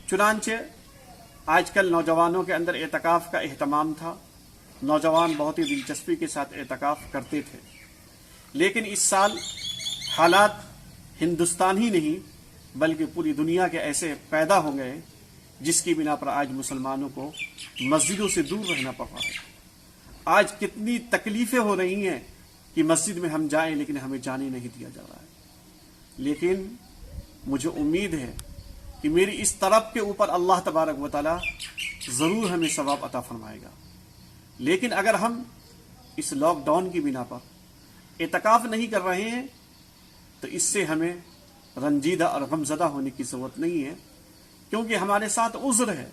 چنانچہ آج کل نوجوانوں کے اندر اعتکاف کا اہتمام تھا، نوجوان بہت ہی دلچسپی کے ساتھ اعتکاف کرتے تھے، لیکن اس سال حالات ہندوستان ہی نہیں بلکہ پوری دنیا کے ایسے پیدا ہو گئے جس کی بنا پر آج مسلمانوں کو مسجدوں سے دور رہنا پڑ رہا ہے۔ آج کتنی تکلیفیں ہو رہی ہیں کہ مسجد میں ہم جائیں لیکن ہمیں جانے نہیں دیا جا رہا ہے، لیکن مجھے امید ہے کہ میری اس طرف کے اوپر اللہ تبارک و تعالی ضرور ہمیں ثواب عطا فرمائے گا۔ لیکن اگر ہم اس لاک ڈاؤن کی بنا پر اعتکاف نہیں کر رہے ہیں تو اس سے ہمیں رنجیدہ اور غمزدہ ہونے کی ضرورت نہیں ہے، کیونکہ ہمارے ساتھ عذر ہے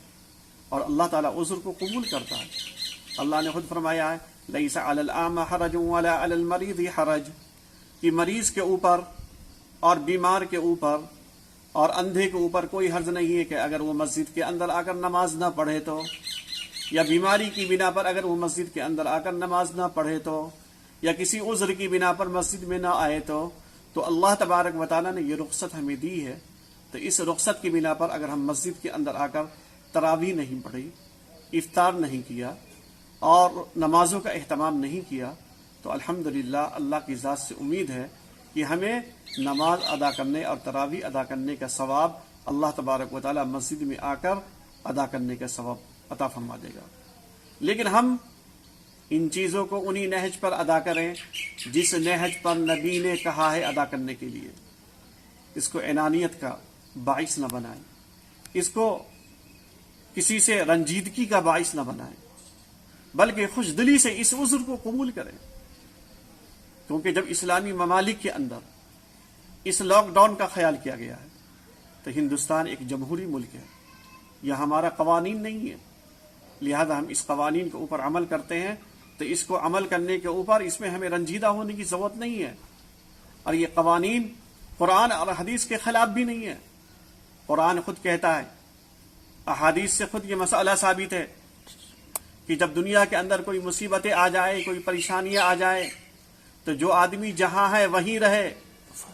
اور اللہ تعالیٰ عذر کو قبول کرتا ہے۔ اللہ نے خود فرمایا ہے لیس علی الاعمی حرج ولا علی المریض حرج، کہ مریض کے اوپر اور بیمار کے اوپر اور اندھے کے اوپر کوئی حرج نہیں ہے کہ اگر وہ مسجد کے اندر آ کر نماز نہ پڑھے تو، یا بیماری کی بنا پر اگر وہ مسجد کے اندر آ کر نماز نہ پڑھے تو، یا کسی عذر کی بنا پر مسجد میں نہ آئے تو اللہ تبارک و تعالیٰ نے یہ رخصت ہمیں دی ہے۔ تو اس رخصت کی بنا پر اگر ہم مسجد کے اندر آ کر تراویح نہیں پڑھی، افطار نہیں کیا اور نمازوں کا اہتمام نہیں کیا تو الحمدللہ اللہ کی ذات سے امید ہے کہ ہمیں نماز ادا کرنے اور تراویح ادا کرنے کا ثواب اللہ تبارک و تعالیٰ مسجد میں آ کر ادا کرنے کا ثواب عطا فرما دے گا۔ لیکن ہم ان چیزوں کو انہی نہج پر ادا کریں جس نہج پر نبی نے کہا ہے ادا کرنے کے لیے، اس کو انانیت کا باعث نہ بنائیں، اس کو کسی سے رنجیدگی کا باعث نہ بنائیں، بلکہ خوش دلی سے اس عذر کو قبول کریں، کیونکہ جب اسلامی ممالک کے اندر اس لاک ڈاؤن کا خیال کیا گیا ہے تو ہندوستان ایک جمہوری ملک ہے، یہ ہمارا قوانین نہیں ہے، لہذا ہم اس قوانین کے اوپر عمل کرتے ہیں تو اس کو عمل کرنے کے اوپر اس میں ہمیں رنجیدہ ہونے کی ضرورت نہیں ہے، اور یہ قوانین قرآن اور حدیث کے خلاف بھی نہیں ہے۔ قرآن خود کہتا ہے، احادیث سے خود یہ مسئلہ ثابت ہے کہ جب دنیا کے اندر کوئی مصیبتیں آ جائے، کوئی پریشانیاں آ جائے تو جو آدمی جہاں ہے وہیں رہے،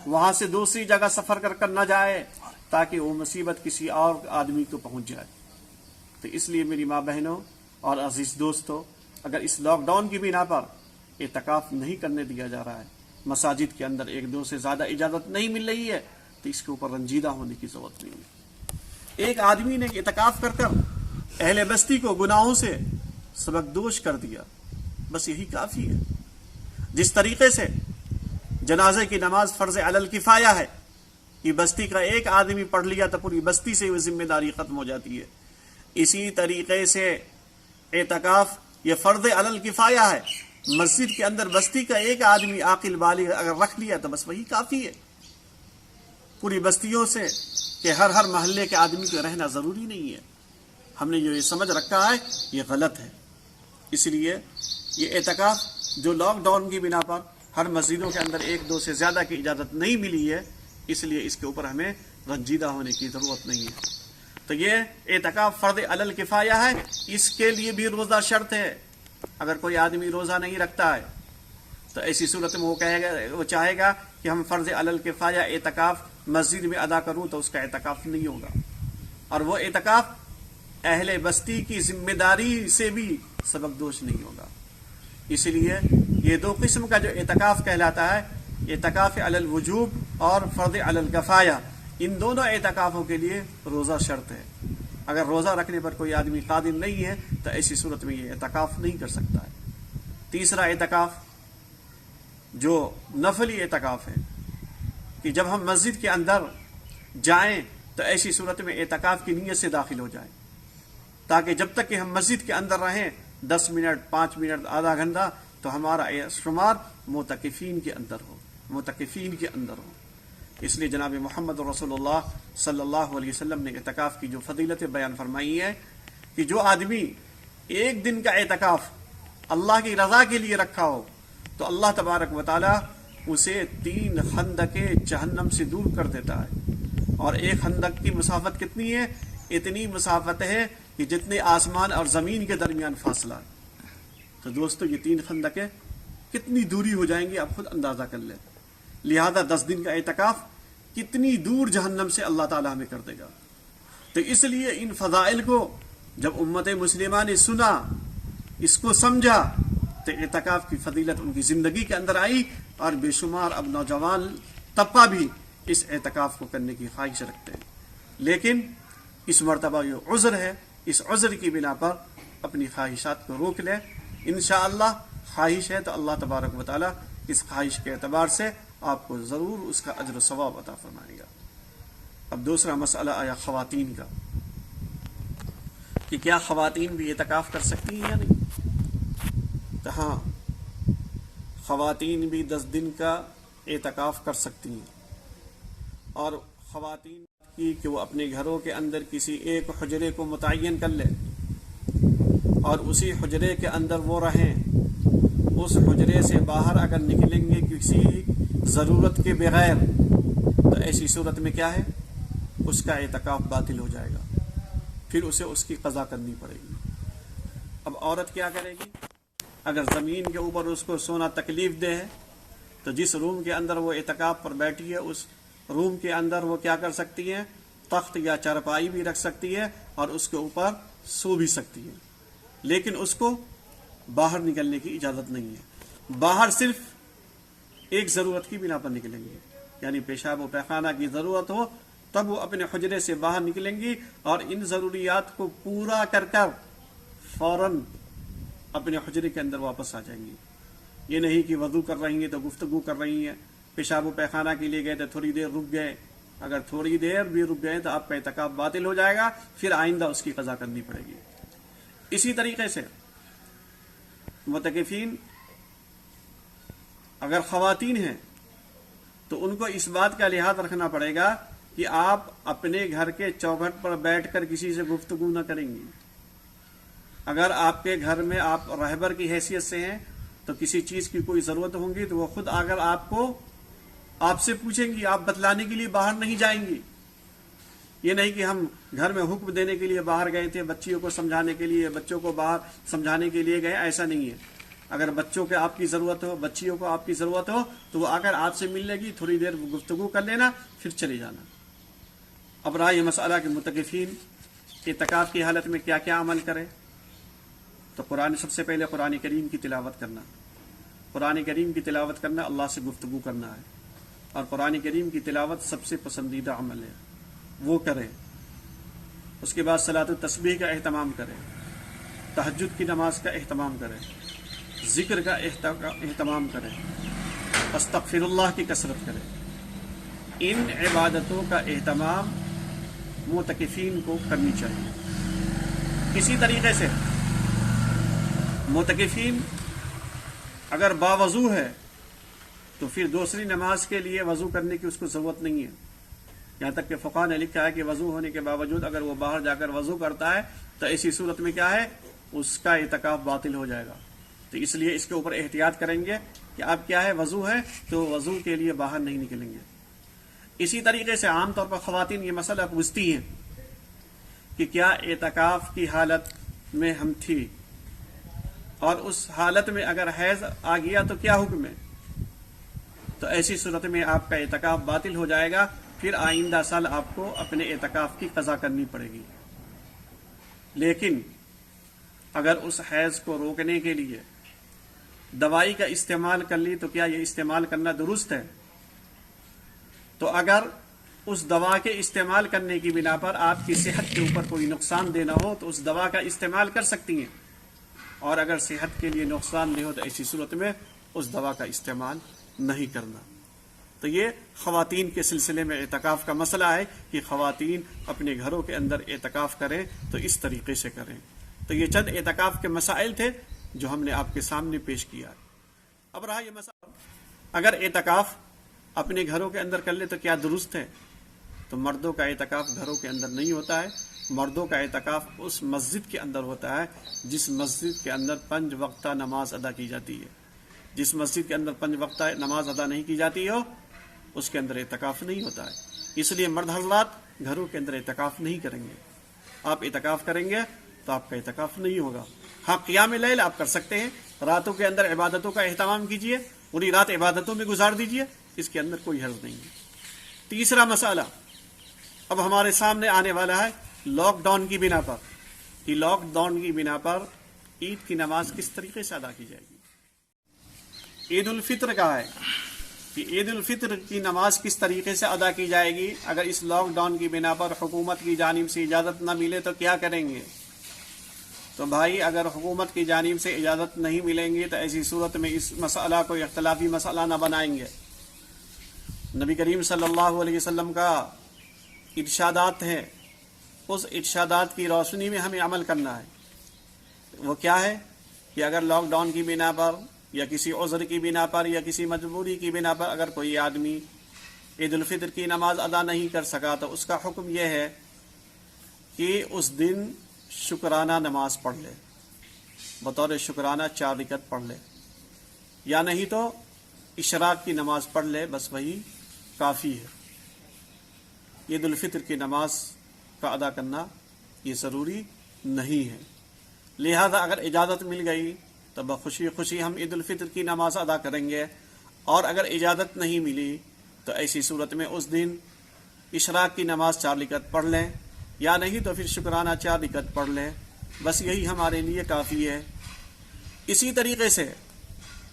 وہاں سے دوسری جگہ سفر کر نہ جائے تاکہ وہ مصیبت کسی اور آدمی کو پہنچ جائے۔ تو اس لیے میری ماں بہنوں اور عزیز دوستوں، اگر اس لاک ڈاؤن کی بنا پر اعتکاف نہیں کرنے دیا جا رہا ہے، مساجد کے اندر ایک دو سے زیادہ اجازت نہیں مل رہی ہے تو اس کے اوپر رنجیدہ ہونے کی ضرورت نہیں ہے۔ ایک آدمی نے اعتکاف کر کر اہل بستی کو گناہوں سے سبکدوش کر دیا، بس یہی کافی ہے۔ جس طریقے سے جنازے کی نماز فرض علی الکفایہ ہے کہ بستی کا ایک آدمی پڑھ لیا تو پوری بستی سے وہ ذمہ داری ختم ہو جاتی ہے، اسی طریقے سے اعتکاف یہ فرض علی الکفایہ ہے، مسجد کے اندر بستی کا ایک آدمی عاقل بالغ اگر رکھ لیا تو بس وہی کافی ہے۔ پوری بستیوں سے کہ ہر محلے کے آدمی کو رہنا ضروری نہیں ہے، ہم نے جو یہ سمجھ رکھا ہے یہ غلط ہے۔ اس لیے یہ اعتکاف جو لاک ڈاؤن کی بنا پر ہر مسجدوں کے اندر ایک دو سے زیادہ کی اجازت نہیں ملی ہے، اس لیے اس کے اوپر ہمیں رنجیدہ ہونے کی ضرورت نہیں ہے۔ تو یہ اعتکاف فرض علی الکفایہ ہے، اس کے لیے بھی روزہ شرط ہے۔ اگر کوئی آدمی روزہ نہیں رکھتا ہے تو ایسی صورت میں وہ چاہے گا کہ ہم فرض علی الکفایہ اعتکاف مسجد میں ادا کروں تو اس کا اعتکاف نہیں ہوگا، اور وہ اعتکاف اہل بستی کی ذمہ داری سے بھی سبکدوش نہیں ہوگا۔ اس لیے یہ دو قسم کا جو اعتکاف کہلاتا ہے، اعتکاف علی الوجوب اور فرض علی الکفایہ، ان دونوں اعتکافوں کے لیے روزہ شرط ہے۔ اگر روزہ رکھنے پر کوئی آدمی قادر نہیں ہے تو ایسی صورت میں یہ اعتکاف نہیں کر سکتا ہے۔ تیسرا اعتکاف جو نفلی اعتکاف ہے کہ جب ہم مسجد کے اندر جائیں تو ایسی صورت میں اعتکاف کی نیت سے داخل ہو جائیں، تاکہ جب تک کہ ہم مسجد کے اندر رہیں 10 منٹ 5 منٹ آدھا گھنٹہ تو ہمارا شمار معتکفین کے اندر ہو۔ اس لیے جناب محمد رسول اللہ صلی اللہ علیہ وسلم نے اعتکاف کی جو فضیلت بیان فرمائی ہے کہ جو آدمی ایک دن کا اعتکاف اللہ کی رضا کے لیے رکھا ہو تو اللہ تبارک و تعالی اسے 3 خندق جہنم سے دور کر دیتا ہے۔ اور ایک خندق کی مسافت کتنی ہے؟ اتنی مسافت ہے کہ جتنے آسمان اور زمین کے درمیان فاصلہ ہے۔ تو دوستو یہ 3 خندقیں کتنی دوری ہو جائیں گی آپ خود اندازہ کر لیں۔ لہذا 10 دن کا اعتکاف کتنی دور جہنم سے اللہ تعالیٰ ہمیں کر دے گا۔ تو اس لیے ان فضائل کو جب امت مسلمہ نے سنا، اس کو سمجھا، تو اعتکاف کی فضیلت ان کی زندگی کے اندر آئی، اور بے شمار اب نوجوان طبقہ بھی اس اعتکاف کو کرنے کی خواہش رکھتے ہیں، لیکن اس مرتبہ یہ عذر ہے، اس عذر کی بنا پر اپنی خواہشات کو روک لیں۔ انشاءاللہ خواہش ہے تو اللہ تبارک و تعالی اس خواہش کے اعتبار سے آپ کو ضرور اس کا اجر و ثواب عطا فرمائے گا۔ اب دوسرا مسئلہ آیا خواتین کا، کہ کیا خواتین بھی اعتکاف کر سکتی ہیں یا نہیں؟ تو ہاں، خواتین بھی 10 دن کا اعتکاف کر سکتی ہیں، اور خواتین کی کہ وہ اپنے گھروں کے اندر کسی ایک حجرے کو متعین کر لیں اور اسی حجرے کے اندر وہ رہیں، اس حجرے سے باہر اگر نکلیں گے کسی ضرورت کے بغیر تو ایسی صورت میں کیا ہے، اس کا اعتکاف باطل ہو جائے گا، پھر اسے اس کی قضا کرنی پڑے گی۔ اب عورت کیا کرے گی؟ اگر زمین کے اوپر اس کو سونا تکلیف دہ ہے تو جس روم کے اندر وہ اعتکاف پر بیٹھی ہے اس روم کے اندر وہ کیا کر سکتی ہے، تخت یا چارپائی بھی رکھ سکتی ہے اور اس کے اوپر سو بھی سکتی ہے، لیکن اس کو باہر نکلنے کی اجازت نہیں ہے۔ باہر صرف ایک ضرورت کی بنا پر نکلیں گے، یعنی پیشاب و پیخانہ کی ضرورت ہو تب وہ اپنے حجرے سے باہر نکلیں گی، اور ان ضروریات کو پورا کر کر فوراً اپنے حجرے کے اندر واپس آ جائیں گی۔ یہ نہیں کہ وضو کر رہی ہیں تو گفتگو کر رہی ہیں، پیشاب و پیخانہ کے لیے گئے تو تھوڑی دیر رک گئے، اگر تھوڑی دیر بھی رک گئے تو آپ کا اعتکاف باطل ہو جائے گا، پھر آئندہ اس کی قضا کرنی پڑے گی۔ اسی طریقے سے معتکفین اگر خواتین ہیں تو ان کو اس بات کا لحاظ رکھنا پڑے گا کہ آپ اپنے گھر کے چوکھٹ پر بیٹھ کر کسی سے گفتگو نہ کریں گی۔ اگر آپ کے گھر میں آپ رہبر کی حیثیت سے ہیں تو کسی چیز کی کوئی ضرورت ہوگی تو وہ خود اگر آپ سے پوچھیں گی، آپ بتلانے کے لیے باہر نہیں جائیں گی۔ یہ نہیں کہ ہم گھر میں حکم دینے کے لیے باہر گئے تھے، بچیوں کو سمجھانے کے لیے، بچوں کو باہر سمجھانے کے لیے گئے، ایسا نہیں ہے۔ اگر بچوں کے آپ کی ضرورت ہو، بچیوں کو آپ کی ضرورت ہو تو وہ آ کر آپ سے ملنے گی، تھوڑی دیر گفتگو کر لینا، پھر چلے جانا۔ اب رہا یہ مسئلہ کہ معتکفین اعتکاف کی حالت میں کیا کیا عمل کرے، تو سب سے پہلے قرآن کریم کی تلاوت کرنا۔ قرآن کریم کی تلاوت کرنا اللہ سے گفتگو کرنا ہے، اور قرآن کریم کی تلاوت سب سے پسندیدہ عمل ہے، وہ کرے۔ اس کے بعد صلاۃ التسبیح کا اہتمام کرے، تہجد کی نماز کا اہتمام کرے، ذکر کا اہتمام کرے، استغفر اللہ کی کثرت کرے۔ ان عبادتوں کا اہتمام معتکفین کو کرنی چاہیے۔ اسی طریقے سے معتکفین اگر باوضو ہے تو پھر دوسری نماز کے لیے وضو کرنے کی اس کو ضرورت نہیں ہے، یہاں تک کہ فقہ نے لکھا ہے کہ وضو ہونے کے باوجود اگر وہ باہر جا کر وضو کرتا ہے تو ایسی صورت میں کیا ہے، اس کا اعتکاف باطل ہو جائے گا۔ تو اس لیے اس کے اوپر احتیاط کریں گے کہ اب کیا ہے، وضو ہے تو وضو کے لیے باہر نہیں نکلیں گے۔ اسی طریقے سے عام طور پر خواتین یہ مسئلہ پوچھتی ہیں کہ کیا اعتکاف کی حالت میں ہم تھی اور اس حالت میں اگر حیض آ گیا تو کیا حکم ہے؟ تو ایسی صورت میں آپ کا اعتکاف باطل ہو جائے گا، پھر آئندہ سال آپ کو اپنے اعتکاف کی قضا کرنی پڑے گی۔ لیکن اگر اس حیض کو روکنے کے لیے دوائی کا استعمال کر لی تو کیا یہ استعمال کرنا درست ہے؟ تو اگر اس دوا کے استعمال کرنے کی بنا پر آپ کی صحت کے اوپر کوئی نقصان دہ نہ ہو تو اس دوا کا استعمال کر سکتی ہیں، اور اگر صحت کے لیے نقصان دہ ہو تو ایسی صورت میں اس دوا کا استعمال نہیں کرنا۔ تو یہ خواتین کے سلسلے میں اعتکاف کا مسئلہ ہے کہ خواتین اپنے گھروں کے اندر اعتکاف کریں تو اس طریقے سے کریں۔ تو یہ چند اعتکاف کے مسائل تھے جو ہم نے آپ کے سامنے پیش کیا۔ اب رہا یہ مسئلہ، اگر اعتکاف اپنے گھروں کے اندر کر لے تو کیا درست ہے؟ تو مردوں کا اعتکاف گھروں کے اندر نہیں ہوتا ہے، مردوں کا اعتکاف اس مسجد کے اندر ہوتا ہے جس مسجد کے اندر 5 وقتہ نماز ادا کی جاتی ہے۔ جس مسجد کے اندر 5 وقتہ نماز ادا نہیں کی جاتی ہو اس کے اندر اعتکاف نہیں ہوتا ہے۔ اس لیے مرد حضرات گھروں کے اندر اعتکاف نہیں کریں گے۔ آپ اعتکاف کریں گے تو آپ کا اعتکاف نہیں ہوگا۔ ہاں، قیام لیل آپ کر سکتے ہیں، راتوں کے اندر عبادتوں کا اہتمام کیجئے، پوری رات عبادتوں میں گزار دیجئے، اس کے اندر کوئی حرج نہیں ہے۔ تیسرا مسئلہ اب ہمارے سامنے آنے والا ہے لاک ڈاؤن کی بنا پر، کہ لاک ڈاؤن کی بنا پر عید کی نماز کس طریقے سے ادا کی جائے گی۔ عید الفطر کا ہے کہ عید الفطر کی نماز کس طریقے سے ادا کی جائے گی۔ اگر اس لاک ڈاؤن کی بنا پر حکومت کی جانب سے اجازت نہ ملے تو کیا کریں گے؟ تو بھائی اگر حکومت کی جانب سے اجازت نہیں ملیں گی تو ایسی صورت میں اس مسئلہ کو اختلافی مسئلہ نہ بنائیں گے۔ نبی کریم صلی اللہ علیہ وسلم کا ارشادات ہے، اس ارشادات کی روشنی میں ہمیں عمل کرنا ہے۔ وہ کیا ہے کہ اگر لاک ڈاؤن کی بنا پر یا کسی عذر کی بنا پر یا کسی مجبوری کی بنا پر اگر کوئی آدمی عید الفطر کی نماز ادا نہیں کر سکا تو اس کا حکم یہ ہے کہ اس دن شکرانہ نماز پڑھ لے، بطور شکرانہ 4 رکعت پڑھ لے، یا نہیں تو اشراق کی نماز پڑھ لے، بس وہی کافی ہے۔ عید الفطر کی نماز کا ادا کرنا یہ ضروری نہیں ہے، لہذا اگر اجازت مل گئی تو بخوشی خوشی ہم عید الفطر کی نماز ادا کریں گے، اور اگر اجازت نہیں ملی تو ایسی صورت میں اس دن اشراق کی نماز 4 رکعت پڑھ لیں، یا نہیں تو پھر شکرانہ 4 رکعت پڑھ لیں، بس یہی ہمارے لیے کافی ہے۔ اسی طریقے سے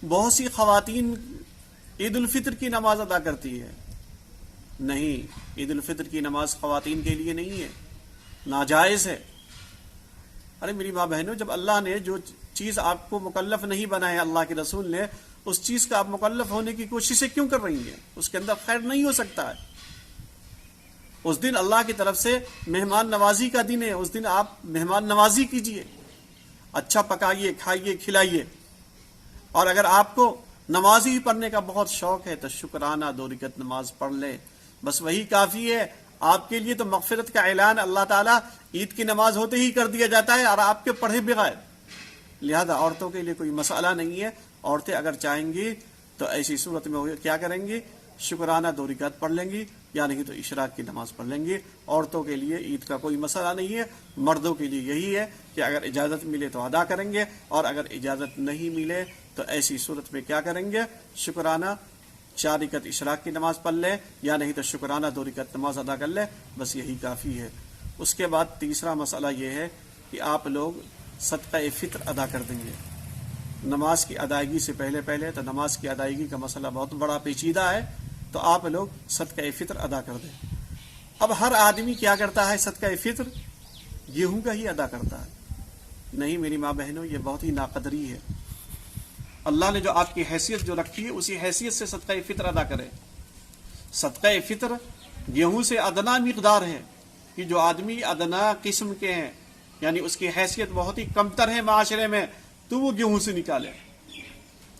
بہت سی خواتین عید الفطر کی نماز ادا کرتی ہے۔ نہیں، عید الفطر کی نماز خواتین کے لیے نہیں ہے، ناجائز ہے۔ ارے میری ماں بہنوں، جب اللہ نے جو چیز آپ کو مکلف نہیں بنایا، اللہ کے رسول نے، اس چیز کا آپ مکلف ہونے کی کوششیں کیوں کر رہی ہیں؟ اس کے اندر خیر نہیں ہو سکتا ہے۔ اس دن اللہ کی طرف سے مہمان نوازی کا دن ہے، اس دن آپ مہمان نوازی کیجئے، اچھا پکائیے، کھائیے، کھلائیے۔ اور اگر آپ کو نماز ہی پڑھنے کا بہت شوق ہے تو شکرانہ 2 رکعت نماز پڑھ لے، بس وہی کافی ہے۔ آپ کے لیے تو مغفرت کا اعلان اللہ تعالیٰ عید کی نماز ہوتے ہی کر دیا جاتا ہے، اور آپ کے پڑھے بغیر، لہذا عورتوں کے لیے کوئی مسئلہ نہیں ہے۔ عورتیں اگر چاہیں گی تو ایسی صورت میں وہ کیا کریں گی؟ شکرانہ 2 رکعت پڑھ لیں گی، یا نہیں تو اشراق کی نماز پڑھ لیں گی۔ عورتوں کے لیے عید کا کوئی مسئلہ نہیں ہے، مردوں کے لیے یہی ہے کہ اگر اجازت ملے تو ادا کریں گے، اور اگر اجازت نہیں ملے تو ایسی صورت میں کیا کریں گے؟ شکرانہ 4 رکعت اشراق کی نماز پڑھ لے، یا نہیں تو شکرانہ 2 رکعت نماز ادا کر لے، بس یہی کافی ہے۔ اس کے بعد تیسرا مسئلہ یہ ہے کہ آپ لوگ صدقہ فطر ادا کر دیں گے نماز کی ادائیگی سے پہلے تو نماز کی ادائیگی کا مسئلہ بہت بڑا پیچیدہ ہے، تو آپ لوگ صدقہ فطر ادا کر دیں۔ اب ہر آدمی کیا کرتا ہے؟ صدقہ فطر گیہوں کا ہی ادا کرتا ہے۔ نہیں میری ماں بہنوں، یہ بہت ہی ناقدری ہے۔ اللہ نے جو آپ کی حیثیت جو رکھی ہے، اسی حیثیت سے صدقہ فطر ادا کرے۔ صدقہ فطر گیہوں سے ادنا مقدار ہے کہ جو آدمی ادنا قسم کے ہیں، یعنی اس کی حیثیت بہت ہی کمتر ہے معاشرے میں، تو وہ گیہوں سے نکالے۔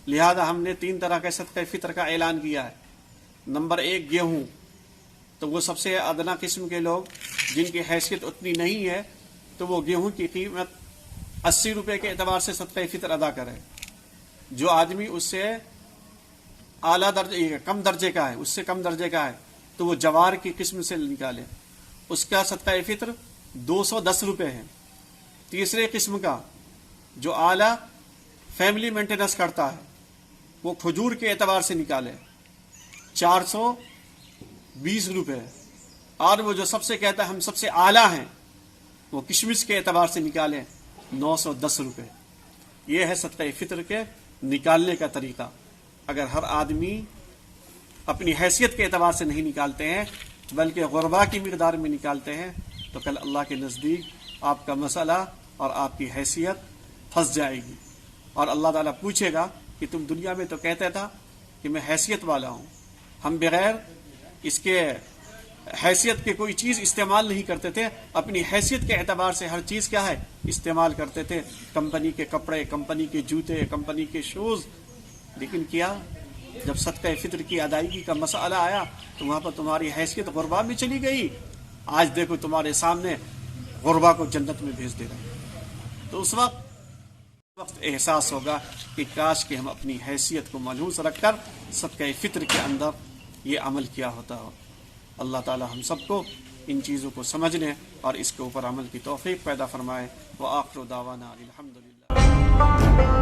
لہذا ہم نے 3 طرح کے صدقہ فطر کا اعلان کیا ہے۔ نمبر 1 گیہوں، تو وہ سب سے ادنا قسم کے لوگ جن کی حیثیت اتنی نہیں ہے، تو وہ گیہوں کی قیمت 80 روپے کے اعتبار سے صدقہ فطر ادا کرے۔ جو آدمی اس سے اعلیٰ درجے کم درجے کا ہے، اس سے کم درجے کا ہے، تو وہ جوار کی قسم سے نکالے، اس کا صدقہ فطر 210 روپے ہے۔ تیسرے قسم کا جو اعلیٰ فیملی مینٹیننس کرتا ہے، وہ کھجور کے اعتبار سے نکالے، 420 روپے۔ اور وہ جو سب سے کہتا ہے ہم سب سے اعلیٰ ہیں، وہ کشمش کے اعتبار سے نکالے، 910 روپے۔ یہ ہے صدقہ فطر کے نکالنے کا طریقہ۔ اگر ہر آدمی اپنی حیثیت کے اعتبار سے نہیں نکالتے ہیں بلکہ غربا کی مقدار میں نکالتے ہیں، تو کل اللہ کے نزدیک آپ کا مسئلہ اور آپ کی حیثیت پھنس جائے گی، اور اللہ تعالیٰ پوچھے گا کہ تم دنیا میں تو کہتا تھا کہ میں حیثیت والا ہوں، ہم بغیر اس کے حیثیت کے کوئی چیز استعمال نہیں کرتے تھے، اپنی حیثیت کے اعتبار سے ہر چیز کیا ہے استعمال کرتے تھے، کمپنی کے کپڑے، کمپنی کے جوتے، کمپنی کے شوز۔ لیکن کیا جب صدقہ فطر کی ادائیگی کا مسئلہ آیا تو وہاں پر تمہاری حیثیت غربا میں چلی گئی؟ آج دیکھو تمہارے سامنے غربا کو جنت میں بھیج دے رہے ہیں۔ تو اس وقت احساس ہوگا کہ کاش کہ ہم اپنی حیثیت کو ملحوظ رکھ کر صدقہ فطر کے اندر یہ عمل کیا ہوتا ہو۔ اللہ تعالی ہم سب کو ان چیزوں کو سمجھنے اور اس کے اوپر عمل کی توفیق پیدا فرمائے۔ وآخر دعوانا الحمدللہ۔